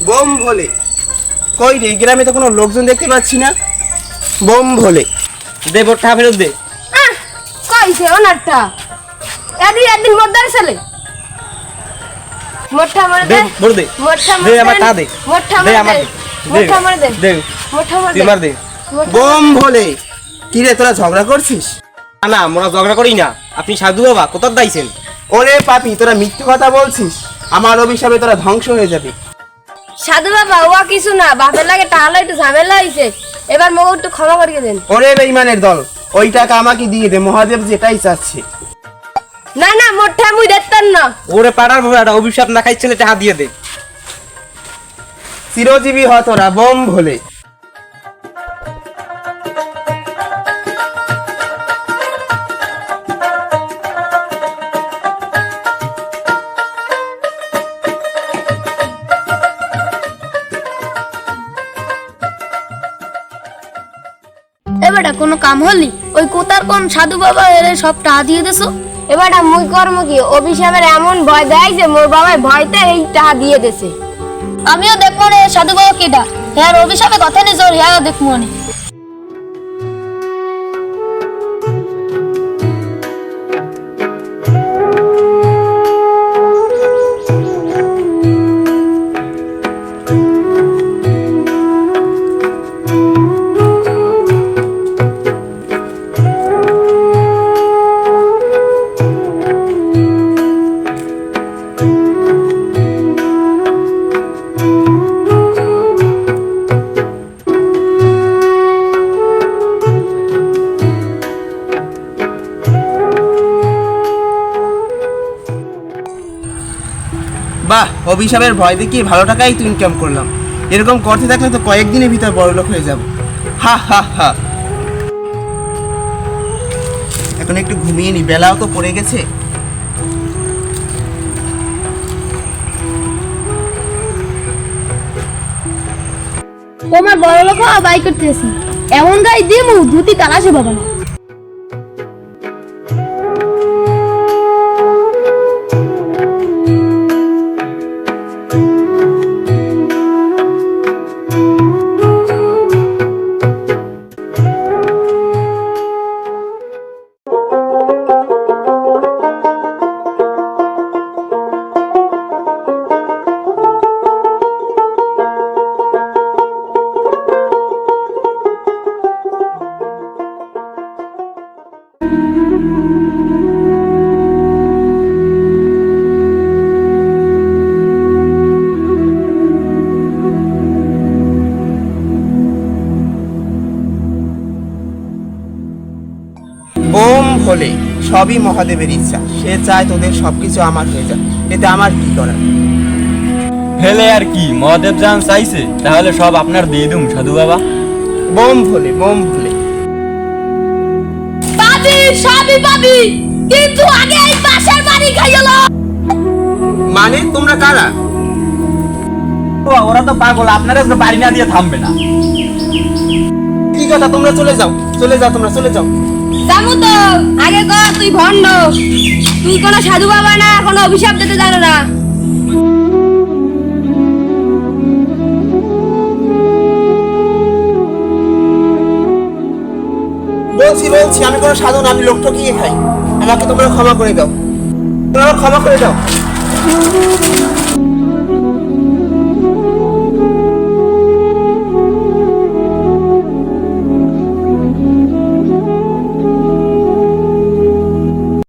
Bomb ভোলে, কই রে গ্রামে তো কোনো লোকজন দেখতে পাচ্ছি না। বোম ভোলে, দে বোরটা ফেরত দে। কইছে ওনারটা একদিন মোদ্দার ছেলে মোট্টা মার দে দে বোর দে। মোট্টা দে মার আমার টা দে। মোট্টা দে মার আমার দে দে। মোট্টা মার দে দে মোট্টা মার তুই দে মার দে। বোম ভোলে। কি রে তোরা ঝগড়া করছিস? না না মোরা ঝগড়া করি না। আপনি সাধু বাবা কোথার দাইছেন? ওরে পাপি, তোরা মিথ্যে কথা বলছিস। আমার অভিশাপে তোরা ধ্বংস হয়ে যাবি। সাধু বাবা ওয়া কিছু না, বাপের লাগে তাহলে একটু ঝামেলা হইছে, এবার মগো একটু ক্ষমা করিয়ে দেন। ওরে বেঈমানের দল, ওই টাকা আমাকে দিয়ে দে, মহাদেব যেটাই চাচ্ছে। না না মোট্টা মুই দেখতাম না। ওরে পাড়ার বাবা অভিশাপ না খাইছিলে টাকা দিয়ে দে। চিরজীবী হ তোরা, বোম ভোলে। এবারটা কোনো কাম হলি ওই কোতার কোন সাধু বাবা এর সব টাকা দিয়ে দেছো। এবারটা মুই কর্ম কি অভিশাপের এমন ভয় দেয় যে মোর বাবাই ভয়তে এই টাকা দিয়ে দেছে। আমিও দেখবো রে সাধু বাবা কেডা, হ্যাঁ অভিশাপে কথা নেই জোর, হ্যাঁ দেখবো নি। বাহ, অভিশাপের ভয় দেখিয়ে ভালো টাকাই তো ইনকাম করলাম। এরকম করতে থাকলে তো কয়েকদিনের ভিতর বড়লোক হয়ে যাব। হা হা হা। এখন একটু ঘুমিয়ে নি, বেলাও তো পড়ে গেছে। তোমার বড় লোক বাই করতেছি, এমন গাই দিমু ধুতি তালাশে বাবা না। বোম ভোলে, সবই মহাদেবের ইচ্ছা। সে চায় তোদের সবকিছু আমার হয়ে যাক, এতে আমার কি করার। হেলে আর কি, মহাদেব জান চাইছে তাহলে সব আপনার দিয়ে দুম সাধু বাবা। বোম ভোলে, বোম ভোলে। পাবি সবই পাবি, কিন্তু আগে এই পাশের বাড়ি খাইলো। মানে তোমরা কারা? ওরা তো পাগল, আপনারা তো বাড়ি না দিয়ে থামবে না। কি কথা, তোমরা চলে যাও, চলে যাও, তোমরা চলে যাও। জামু তো আগে কর তুই ভণ্ড, তুই কোনো সাধু বাবা না, কোনো অভিশাপ দিতে জানো না। বলছি বলছি, আমি কোনো সাধু না, আমি লোক ঠকিয়ে খাই। আমাকে তোমরা ক্ষমা করে দাও, তোমরা ক্ষমা করে দাও।